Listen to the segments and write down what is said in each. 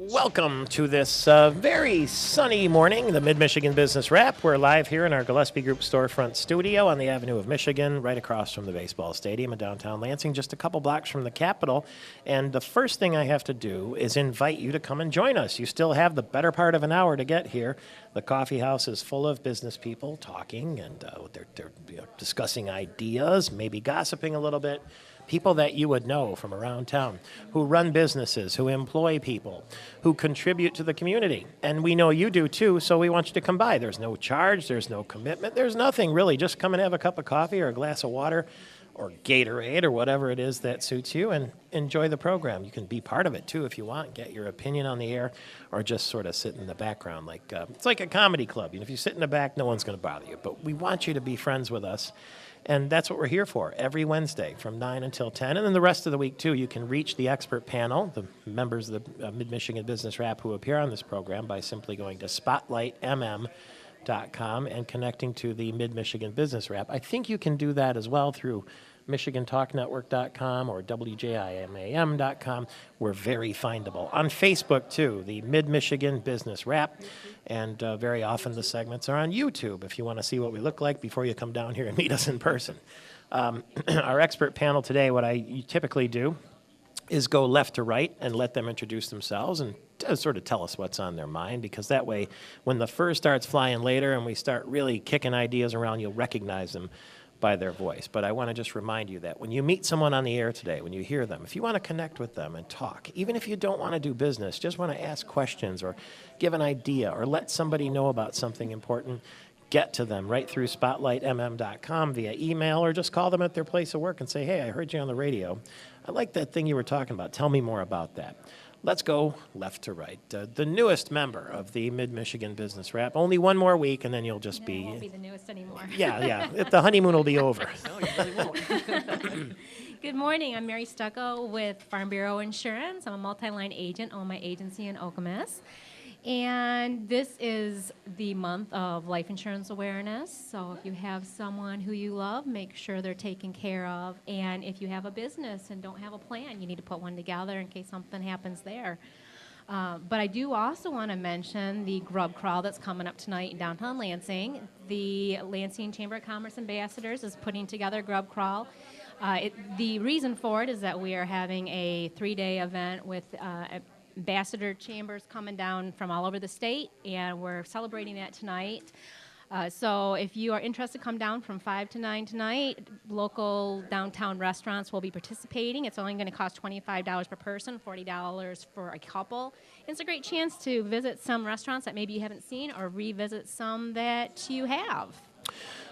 Welcome to this very sunny morning, the Mid-Michigan Business Wrap. We're live here in our Gillespie Group storefront studio on the Avenue of Michigan, right across from the baseball stadium in downtown Lansing, just a couple blocks from the Capitol. And the first thing I have to do is invite you to come and join us. You still have the better part of an hour to get here. The coffee house is full of business people talking, and they're discussing ideas, maybe gossiping a little bit. People that you would know from around town who run businesses, who employ people, who contribute to the community. And we know you do too, so we want you to come by. There's no charge, there's no commitment, there's nothing really. Just come and have a cup of coffee or a glass of water or Gatorade or whatever it is that suits you and enjoy the program. You can be part of it too if you want, get your opinion on the air, or just sort of sit in the background. It's like a comedy club. If you sit in the back, no one's going to bother you. But we want you to be friends with us. And that's what we're here for, every Wednesday from 9 until 10. And then the rest of the week, too, you can reach the expert panel, the members of the Mid-Michigan Business Wrap who appear on this program by simply going to spotlightmm.com and connecting to the Mid-Michigan Business Wrap. I think you can do that as well through MichiganTalkNetwork.com or WJIMAM.com. We're very findable. On Facebook, too, the Mid-Michigan Business Wrap. And very often the segments are on YouTube if you want to see what we look like before you come down here and meet us in person. Our expert panel today, what I typically do is go left to right and let them introduce themselves and sort of tell us what's on their mind, because that way when the fur starts flying later and we start really kicking ideas around, you'll recognize them by their voice. But I want to just remind you that when you meet someone on the air today, when you hear them, if you want to connect with them and talk, even if you don't want to do business, just want to ask questions or give an idea or let somebody know about something important, get to them right through spotlightmm.com via email, or just call them at their place of work and say, hey, I heard you on the radio. I like that thing you were talking about. Tell me more about that. Let's go left to right. The newest member of the Mid-Michigan Business Wrap. Only one more week, and then you'll just be... won't be the newest anymore. Yeah. The honeymoon will be over. No, you really won't. Good morning. I'm Mary Stucco with Farm Bureau Insurance. I'm a multi-line agent, own my agency in Okemos. And this is the month of life insurance awareness. So if you have someone who you love, make sure they're taken care of. And if you have a business and don't have a plan, you need to put one together in case something happens there. But I do also want to mention the grub crawl that's coming up tonight in downtown Lansing. The Lansing Chamber of Commerce Ambassadors is putting together a grub crawl. The reason for it is that we are having a 3-day event with ambassador chambers coming down from all over the state, and we're celebrating that tonight. So if you are interested, come down from 5 to 9 tonight. Local downtown restaurants will be participating. It's only going to cost $25 per person, $40 for a couple. It's a great chance to visit some restaurants that maybe you haven't seen or revisit some that you have.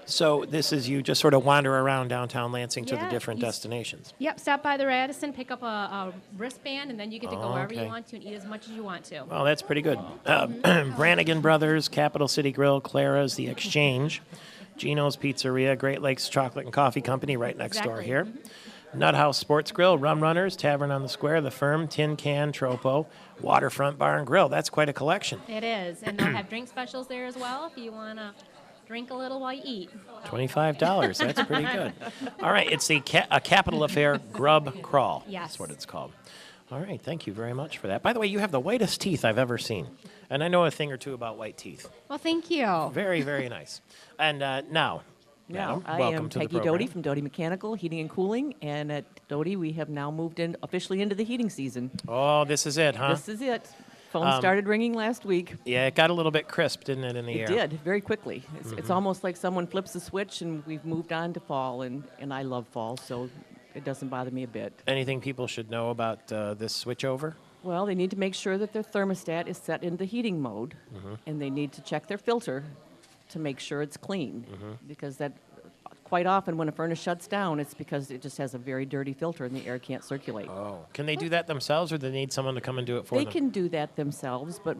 So this is you just sort of wander around downtown Lansing to the Yeah, different destinations. Yep, stop by the Radisson, pick up a wristband, and then you get to go wherever okay. you want to and eat as much as you want to. Well, that's pretty good. Brannigan Brothers, Capital City Grill, Clara's, The Exchange, Gino's Pizzeria, Great Lakes Chocolate and Coffee Company right next door Exactly. here. Nut House Sports Grill, Rum Runners, Tavern on the Square, The Firm, Tin Can, Tropo, Waterfront Bar and Grill. That's quite a collection. It is, and they'll have drink specials there as well if you want to drink a little while you eat. $25. That's pretty good. All right, it's a capital affair grub crawl. Yes. That's what it's called. All right, thank you very much for that. By the way, you have the whitest teeth I've ever seen. And I know a thing or two about white teeth. Well, thank you. Very, very nice. And now, Now, I welcome am to the Peggy program. Doty from Doty Mechanical, Heating and Cooling, and at Doty we have now moved in officially into the heating season. Oh, this is it, huh? This is it. Phone started ringing last week. Yeah, it got a little bit crisp, didn't it, in the air? It did, very quickly. It's almost like someone flips a switch and we've moved on to fall, and I love fall, so it doesn't bother me a bit. Anything people should know about this switchover? Well, they need to make sure that their thermostat is set into heating mode, and they need to check their filter to make sure it's clean, because that quite often when a furnace shuts down, it's because it just has a very dirty filter and the air can't circulate. Oh. Can they do that themselves, or do they need someone to come and do it for They them? can do that themselves, but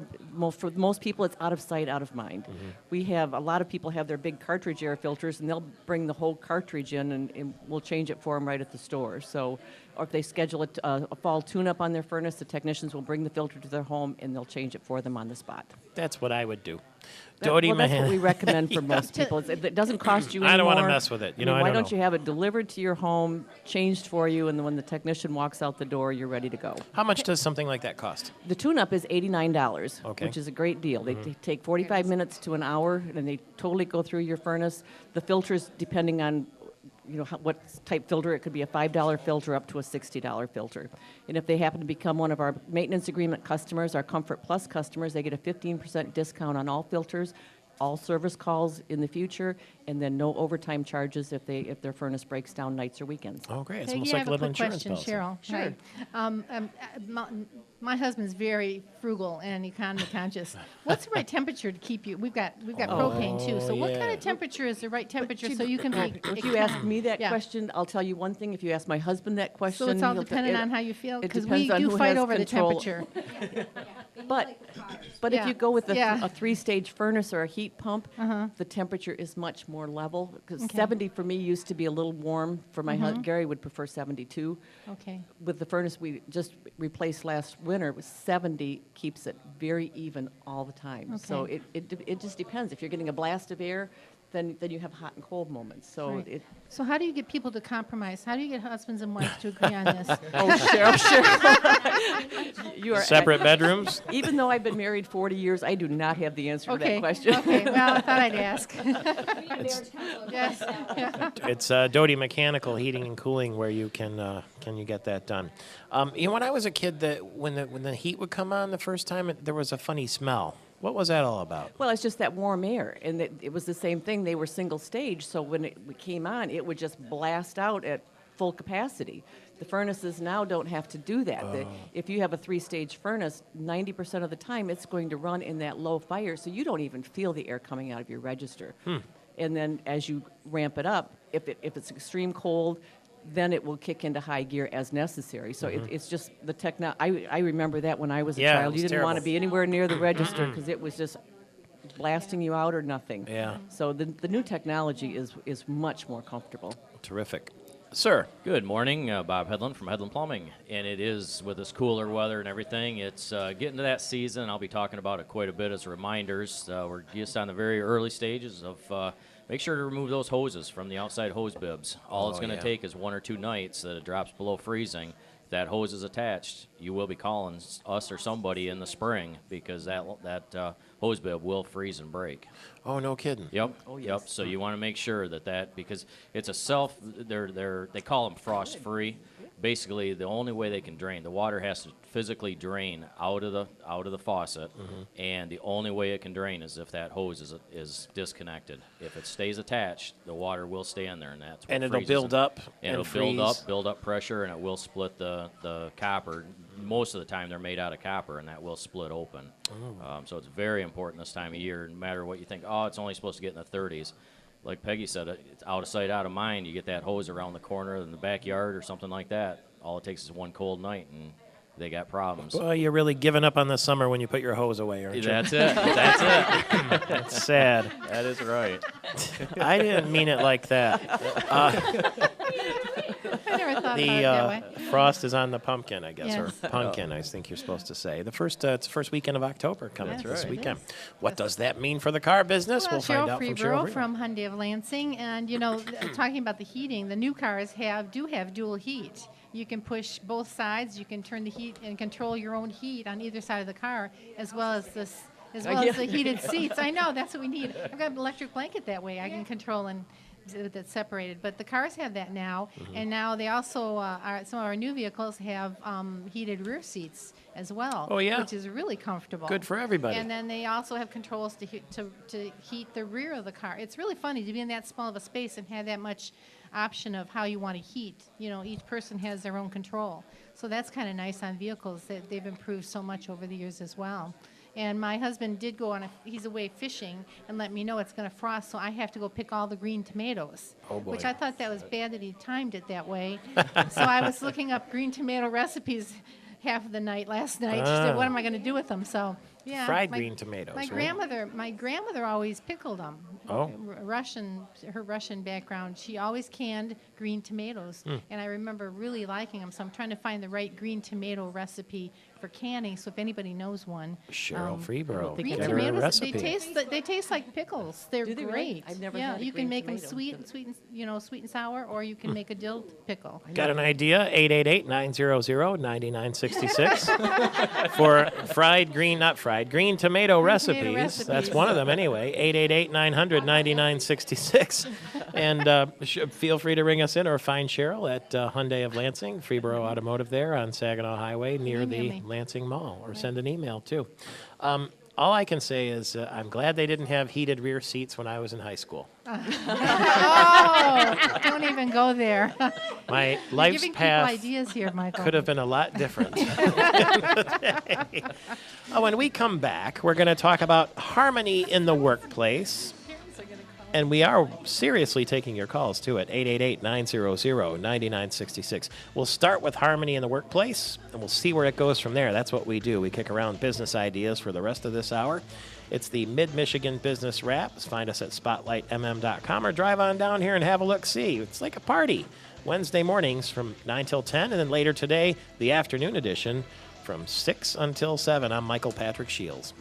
for most people, it's out of sight, out of mind. We have a lot of people have their big cartridge air filters, and they'll bring the whole cartridge in, and we'll change it for them right at the store. So or if they schedule a fall tune-up on their furnace, the technicians will bring the filter to their home and they'll change it for them on the spot. That's what I would do. That's what we recommend for most people. It doesn't cost you anymore. I don't want to mess with it. Why don't you have it delivered to your home, changed for you, and then when the technician walks out the door, you're ready to go. How much does something like that cost? The tune-up is $89, Okay. which is a great deal. They take 45 minutes to an hour, and they totally go through your furnace. The filters, depending on what type filter, it could be a $5 filter up to a $60 filter. And if they happen to become one of our maintenance agreement customers, our Comfort Plus customers, they get a 15% discount on all filters, all service calls in the future, and then no overtime charges if their furnace breaks down nights or weekends. Oh, great. It's Peggy, almost I like a have a little quick insurance question, policy. Cheryl. Sure. My husband's very frugal and economy conscious. What's the right temperature to keep you? We've got propane too. So what kind yeah. of temperature is the right temperature so you can be? If you ask me that Yeah. question, I'll tell you one thing. If you ask my husband that question, So it's all he'll dependent on how you feel, it because we depends on do who fight has over control. the temperature. But if Yeah. you go with Yeah. a three-stage furnace or a heat pump, the temperature is much more level. Because Okay. 70 for me used to be a little warm. For my husband, Gary would prefer 72. Okay. With the furnace we just replaced last winter, it was 70 keeps it very even all the time. So Okay. it just depends. If you're getting a blast of air, then you have hot and cold moments. So Right. So how do you get people to compromise? How do you get husbands and wives to agree on this? Cheryl, sure. You are Separate bedrooms? Even though I've been married 40 years, I do not have the answer to that question. Okay. Well, I thought I'd ask. Yes. It's Doty Mechanical Heating and Cooling where you can you get that done. When I was a kid, when the heat would come on the first time, there was a funny smell. What was that all about? Well, it's just that warm air, and it was the same thing. They were single stage, so when it came on, it would just blast out at full capacity. The furnaces now don't have to do that. If you have a three-stage furnace, 90% of the time it's going to run in that low fire, so you don't even feel the air coming out of your register. And then as you ramp it up, if it's extreme cold, then it will kick into high gear as necessary. So it's just the I remember that when I was a Yeah, it child. was You didn't want to terrible. be anywhere near the register because it was just blasting you out or nothing. Yeah. So the new technology is much more comfortable. Terrific. Sir. Good morning, Bob Hedlund from Hedlund Plumbing, and it is with this cooler weather and everything. It's getting to that season. I'll be talking about it quite a bit as reminders. We're just on the very early stages of make sure to remove those hoses from the outside hose bibs. All it's going to take is 1 or 2 nights that it drops below freezing. If that hose is attached, you will be calling us or somebody in the spring because that hose bib will freeze and break. Oh, no kidding. Yep. Oh, yes. Yep. So you want to make sure that because it's they call them frost free. Basically, the only way they can drain, the water has to physically drain out of the faucet, and the only way it can drain is if that hose is disconnected. If it stays attached, the water will stay in there, and that's what And it'll freezes build it. up And and it'll freeze. build up pressure, and it will split the copper. Most of the time, they're made out of copper, and that will split open. So it's very important this time of year. No matter what you think, it's only supposed to get in the 30s. Like Peggy said, it's out of sight, out of mind. You get that hose around the corner in the backyard or something like that. All it takes is one cold night, and they got problems. Well, you're really giving up on the summer when you put your hose away, aren't you? That's it. That's it. That's sad. That is right. I didn't mean it like that. I never thought about it that way. Frost is on the pumpkin, I guess, Yes. or pumpkin, I think you're supposed to say. It's the first weekend of October coming Yes, this it weekend. What does that mean for the car business? Well, We'll find Cheryl out from Cheryl. Freeborough Freeborough. from Hyundai of Lansing, and talking about the heating, the new cars do have dual heat. You can push both sides. You can turn the heat and control your own heat on either side of the car, as well as the heated seats. I know that's what we need. I've got an electric blanket that way. I can control and that's separated. But the cars have that now, and now they also some of our new vehicles have heated rear seats as well. Oh, yeah? Which is really comfortable. Good for everybody. And then they also have controls to heat the rear of the car. It's really funny to be in that small of a space and have that much option of how you want to heat. Each person has their own control. So that's kind of nice on vehicles that they've improved so much over the years as well. And my husband did go he's away fishing and let me know it's going to frost, so I have to go pick all the green tomatoes. Oh, boy. Which I thought that was bad that he timed it that way. So I was looking up green tomato recipes half of the night last night. She said, what am I going to do with them? So Yeah, Fried green tomatoes, My right? grandmother always pickled them. Oh. Her Russian background, she always canned green tomatoes, and I remember really liking them. So I'm trying to find the right green tomato recipe for canning. So if anybody knows one, Cheryl Freeborough. think green Get Get her a tomatoes, recipe. they taste like pickles. They're Do they really? great. I've never yeah, had a you green can make them tomato. sweet and sour, or you can make a dill pickle. Got an idea? 888-900-9966 for green tomato recipes. That's recipes. one of them anyway. 888-900-9966. And feel free to ring us in or find Cheryl at Hyundai of Lansing, Freeborough Automotive there on Saginaw Highway near Email the me. Lansing Mall, or send an email too. All I can say is I'm glad they didn't have heated rear seats when I was in high school. Oh, don't even go there. My You're life's giving path people ideas here, Michael. could have been a lot different. Oh, when we come back, we're going to talk about harmony in the workplace. And we are seriously taking your calls, too, at 888-900-9966. We'll start with harmony in the workplace, and we'll see where it goes from there. That's what we do. We kick around business ideas for the rest of this hour. It's the Mid-Michigan Business Wrap. Find us at spotlightmm.com or drive on down here and have a look-see. It's like a party. Wednesday mornings from 9 till 10, and then later today, the afternoon edition from 6 until 7. I'm Michael Patrick Shields.